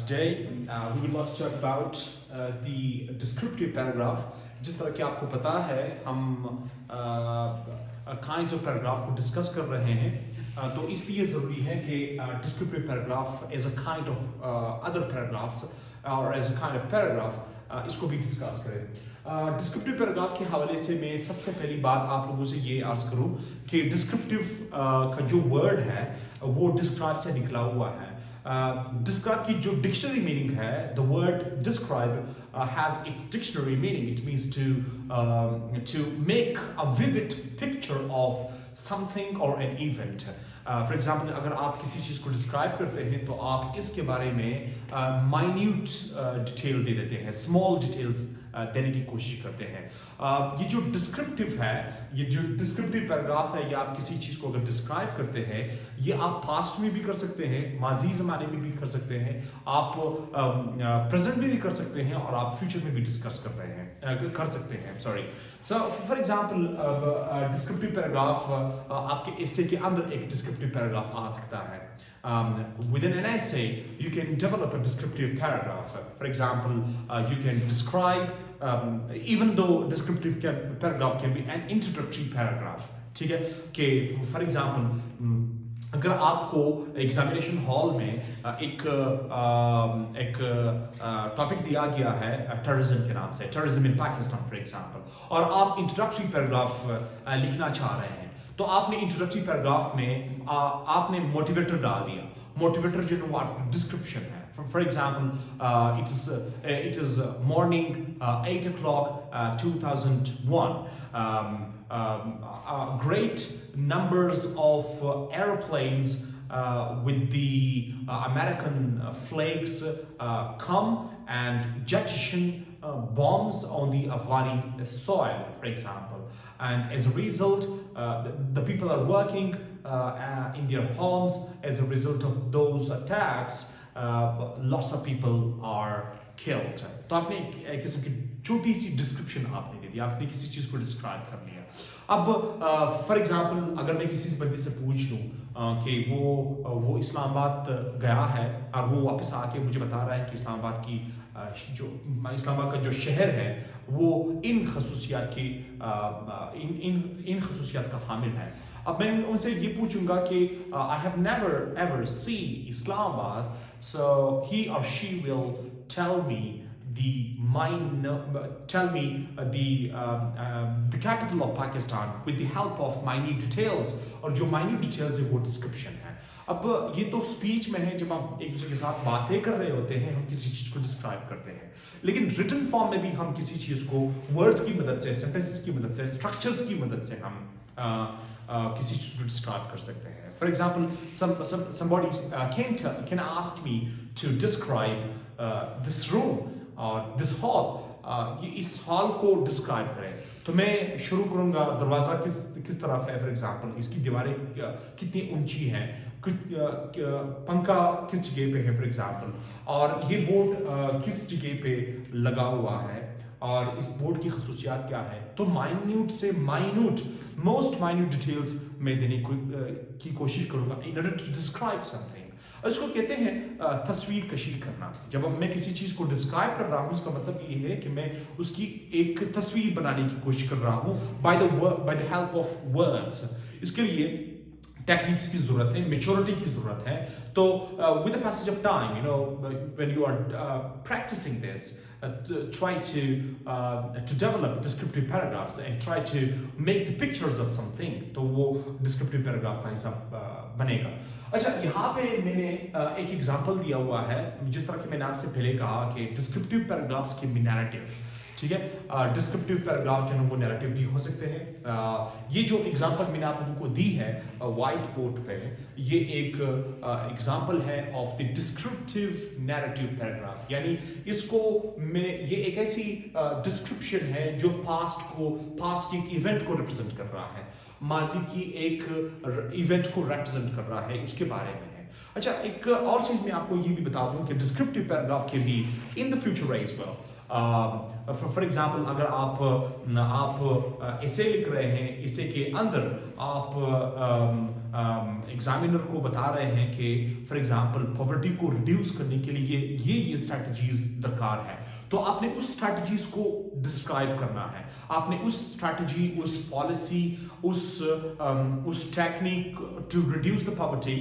Today we would like to talk about the descriptive paragraph. जिस तरह कि आपको पता है हम kinds of paragraph को discuss कर रहे हैं तो इसलिए ज़रूरी है कि descriptive paragraph is a kind of other paragraphs or as a kind of paragraph इसको भी discuss करें। descriptive paragraph के हवाले से मैं सबसे पहली बात आप लोगों से ये अर्ज करूँ कि descriptive का जो word है वो describe से निकला हुआ है। describe की जो dictionary meaning है, the word describe has its dictionary meaning. It means to make a vivid picture of something or an event. For example, अगर आप किसी चीज़ को describe करते हैं तो आप इसके बारे में minute detail दे देते हैं, small details देने की कोशिश करते हैं। ये जो डिस्क्रिप्टिव है, ये जो डिस्क्रिप्टिव पैराग्राफ है, ये आप किसी चीज़ को अगर डिस्क्राइब करते हैं, ये आप पास्ट में भी कर सकते हैं, माजी ज़माने में भी कर सकते हैं, आप प्रेजेंट में भी कर सकते हैं और आप फ्यूचर में भी डिस्कस कर रहे हैं कर सकते हैं sorry. So for example descriptive paragraph आपके एसे के अंदर एक डिस्क्रिप्टिव पैराग्राफ आ सकता है। Within an essay, you can develop a descriptive paragraph. For example, you can describe, even though descriptive paragraph can be an introductory paragraph. ठीक है कि for example, अगर आपको एग्जामिनेशन हॉल में एक टॉपिक दिया गया है टेररिज्म के नाम से, terrorism in Pakistan for example, और आप इंट्रोडक्टरी पैराग्राफ लिखना चाह रहे हैं, तो आपने इंट्रोडक्टरी पैराग्राफ में आपने मोटिवेटर डाल दिया। मोटिवेटर जो है वो डिस्क्रिप्शन है। For example, it is morning 8 o'clock 2001. Great numbers of airplanes with the American flags come and jettison bombs on the Afghani soil, for example. And as a result, the people are working in their homes. As a result of those attacks, lots of people are killed. तो आपने एक किस्म की छोटी सी description आपने दे दी, आपने किसी चीज़ को डिस्क्राइब कर लिया। अब फॉर एग्जांपल अगर मैं किसी बंदे से पूछ लूँ कि वो इस्लामाबाद गया है और वो वापस आके मुझे बता रहा है कि इस्लामाबाद का जो शहर है वो इन खसूसियात का हामिल है। अब मैं उनसे ये पूछूंगा कि I have never ever seen Islamabad, so he or she will tell me the capital of Pakistan with the help of minute details, और जो minute details है वो description है। अब ये तो स्पीच में है, जब हम एक दूसरे के साथ बातें कर रहे होते हैं हम किसी चीज़ को डिस्क्राइब करते हैं, लेकिन रिटन फॉर्म में भी हम किसी चीज़ को वर्ड्स की मदद से, सेंटेंसेस की मदद से, स्ट्रक्चर्स की मदद से हम किसी चीज़ को डिस्क्राइब कर सकते हैं। For example somebody can ask me to describe this room और दिस हॉल, इस हॉल को डिस्क्राइब करें, तो मैं शुरू करूंगा दरवाज़ा किस तरफ है, फॉर एग्जांपल इसकी दीवारें कितनी ऊंची हैं, पंखा किस जगह पे है फॉर एग्जांपल, और ये बोर्ड किस जगह पे लगा हुआ है और इस बोर्ड की खसूसियात क्या है। तो माइन्यूट से मोस्ट माइन्यूट डिटेल्स मैं देने की कोशिश करूंगा in order to describe something. और इसको कहते हैं तस्वीर कशी करना। जब मैं किसी चीज़ को डिस्क्राइब कर रहा हूँ, इसका मतलब ये है कि मैं उसकी एक तस्वीर बनाने की कोशिश कर रहा हूँ by the help of words. इसके लिए टेक्निक्स की जरूरत है, मेच्योरिटी की जरूरत है। तो with the passage of time, you know, when you are practicing this, try to develop descriptive paragraphs and try to make the pictures of something, तो वो descriptive paragraph का हिस्सा बनेगा। अच्छा, यहाँ पे मैंने एक एग्जांपल दिया हुआ है, जिस तरह कि मैंने आपसे पहले कहा कि descriptive paragraphs के भी narrative, ठीक है, डिस्क्रिप्टिव पैराग्राफ जो है वो नैरेटिव भी हो सकते हैं। ये जो एग्जांपल मैंने आप लोगों को दी है व्हाइट बोर्ड पे, ये एक एग्जांपल है of the descriptive narrative paragraph. यानी इसको ये एक ऐसी डिस्क्रिप्शन है जो पास्ट के एक इवेंट को रिप्रेजेंट कर रहा है, माजी की एक इवेंट को रिप्रेजेंट कर रहा है, उसके बारे में है। अच्छा, एक और चीज मैं आपको ये भी बता दूं कि डिस्क्रिप्टिव पैराग्राफ के भी in the future as well for example अगर आप ऐसे लिख रहे हैं, इसे के अंदर आप एग्जामिनर को बता रहे हैं कि फॉर एग्जांपल पॉवर्टी को रिड्यूस करने के लिए ये स्ट्रैटेजीज दरकार है, तो आपने उस स्ट्रैटेजीज को डिस्क्राइब करना है, आपने उस स्ट्रैटेजी, उस पॉलिसी, उस technique to reduce the poverty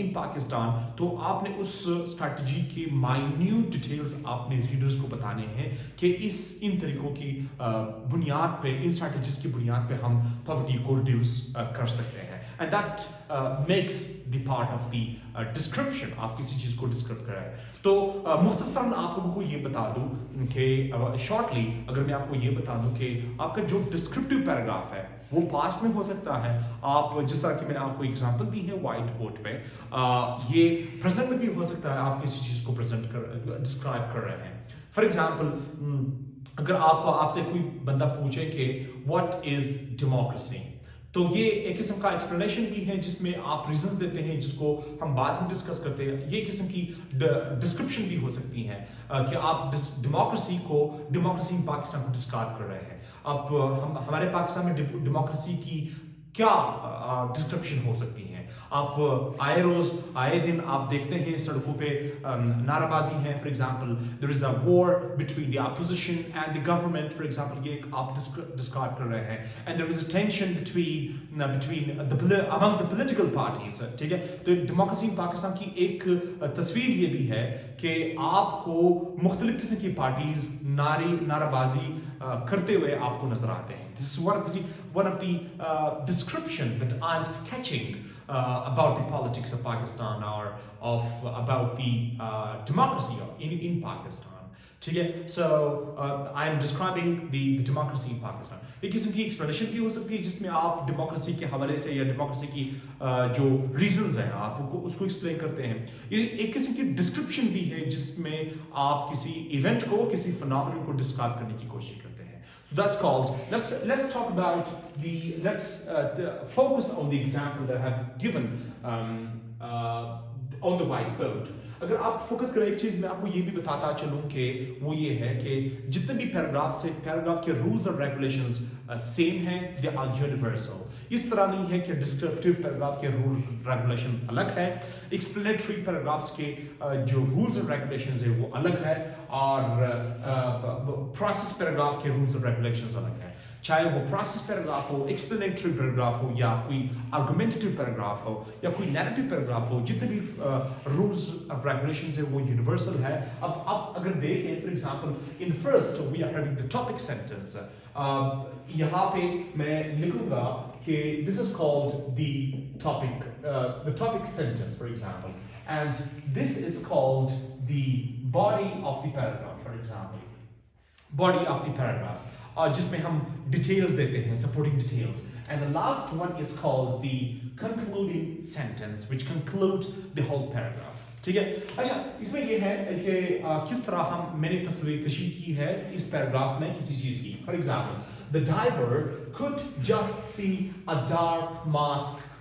in Pakistan, तो आपने उस स्ट्रैटेजी के माइन्यूट डिटेल्स आपने रीडर्स को बताने हैं कि इन तरीकों की बुनियाद पे, इन स्ट्रैटेजीज की बुनियाद पे हम पॉवर्टी को रिड्यूस कर सकते हैं। And that makes the part of the description, आप किसी चीज को डिस्क्राइब कर रहे हैं। तो मुख्तसरन आप लोगों को ये बता दूं कि शॉर्टली अगर मैं आपको ये बता दूं कि आपका जो डिस्क्रिप्टिव पैराग्राफ है वो पास्ट में हो सकता है, आप जिस तरह की मैंने आपको एग्जांपल दी है व्हाइट बोर्ड पे, ये प्रेजेंट में भी हो सकता है, आप किसी चीज को डिस्क्राइब कर रहे हैं। फॉर एग्जांपल अगर आपसे कोई बंदा पूछे कि व्हाट इज डेमोक्रेसी, तो ये एक किस्म का एक्सप्लेनेशन भी है जिसमें आप रीजंस देते हैं, जिसको हम बाद में डिस्कस करते हैं। ये किस्म की डिस्क्रिप्शन भी हो सकती है कि आप डेमोक्रेसी इन पाकिस्तान को डिस्क्राइब कर रहे हैं। अब हमारे पाकिस्तान में डेमोक्रेसी की क्या डिस्क्रिप्शन हो सकती है। आप आए दिन आप देखते हैं सड़कों पे नाराबाजी है। For example there is a war between the opposition and the government, for example ये आप डिस्क्राइब कर रहे हैं, and there is a tension between among the political parties. ठीक है, तो डेमोक्रेसी इन पाकिस्तान की एक तस्वीर ये भी है कि आपको मुख्तलिफ किस्म की पार्टीज नाराबाजी करते हुए आपको नजर आते हैं। This is one of the description that I'm sketching about the politics of Pakistan, or about the democracy in Pakistan. ठीक है, so I am describing the democracy in Pakistan. एक किस्म की एक्सप्लेनेशन भी हो सकती है जिसमें आप डेमोक्रेसी के हवाले से या डेमोक्रेसी की जो रीजंस हैं आप उसको एक्सप्लेन करते हैं। ये एक किस्म की डिस्क्रिप्शन भी है जिसमें आप किसी इवेंट को, किसी फिनोमेनन को डिस्क्राइब करने की कोशिश करते हैं। So that's called, let's talk about let's focus on the example that I have given on the whiteboard. अगर आप फोकस करें एक चीज, मैं आपको ये भी बताता चलूं कि वो ये है कि जितने भी पैराग्राफ के रूल्स और रेगुलेशंस सेम हैं, दे आर यूनिवर्सल। इस तरह नहीं है कि डिस्क्रिप्टिव पैराग्राफ के रूल रेगुलेशन अलग है, एक्सप्लेनेटरी पैराग्राफ्स के जो रूल्स और रेगुलेशंस है वो अलग है, और प्रोसेस पैराग्राफ के रूल्स और रेगुलेशंस अलग है। चाहे वो प्रोसेस पैराग्राफ हो, एक्सप्लेनेटरी पैराग्राफ हो, या कोई आर्गुमेंटेटिव पैराग्राफ हो, या कोई नैरेटिव पैराग्राफ हो, जितने भी रूल्स और रेगुलेशंस है वो यूनिवर्सल है। अब आप अगर देखें, for example in first we are having the topic sentence. यहाँ पे मैं लिखूंगा कि this is called the topic sentence for example, and this is called the body of the paragraph, for example body of the paragraph, जिसमें हम details देते हैं, supporting details, and the last one is called the concluding sentence which concludes the whole paragraph. ठीक है, अच्छा, इसमें ये है कि किस तरह मैंने तस्वीर कशी की है इस पैराग्राफ में किसी चीज की। For example, the diver could just see a dark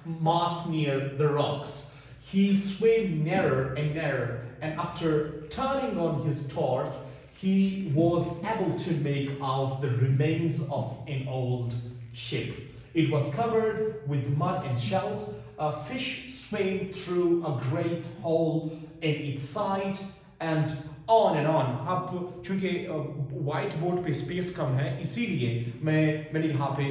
mass near the rocks. He swam nearer and nearer, and after turning on his torch, he was able to make out the remains of an old ship. It was covered with mud and shells. A fish swam through a great hole in its side, and on and on. अब चूंकि white board पे space कम है, इसीलिए मैंने यहाँ पे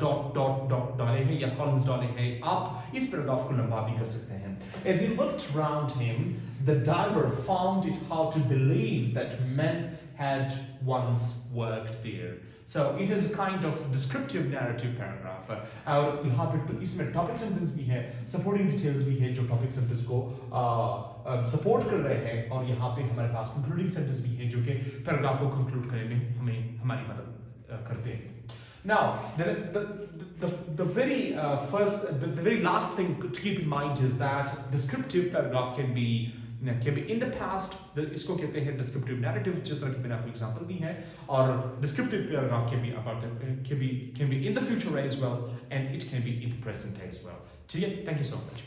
dot डाले हैं या कॉलम्स डाले हैं। आप इस पैराग्राफ को लंबा भी कर सकते हैं। As he looked around him, the diver found it hard to believe that men had once worked there. So it is a kind of descriptive narrative paragraph. और यहाँ पे इसमें टॉपिक सेंटेंस भी है, सपोर्टिंग डिटेल्स भी है जो topic sentence को सपोर्ट कर रहे हैं, और यहाँ पे हमारे पास कंक्लूडिंग सेंटेंस भी है जो कि पैराग्राफ को कंक्लूड करने में हमारी मदद करते हैं। Now, the very last thing to keep in mind is that descriptive paragraph can be in the past, इसको कहते हैं descriptive narrative, जिस तरह की मैंने आपको एग्जांपल दी है, और descriptive paragraph can be in the future as well, and it can be in the present as well. ठीक है, thank you so much.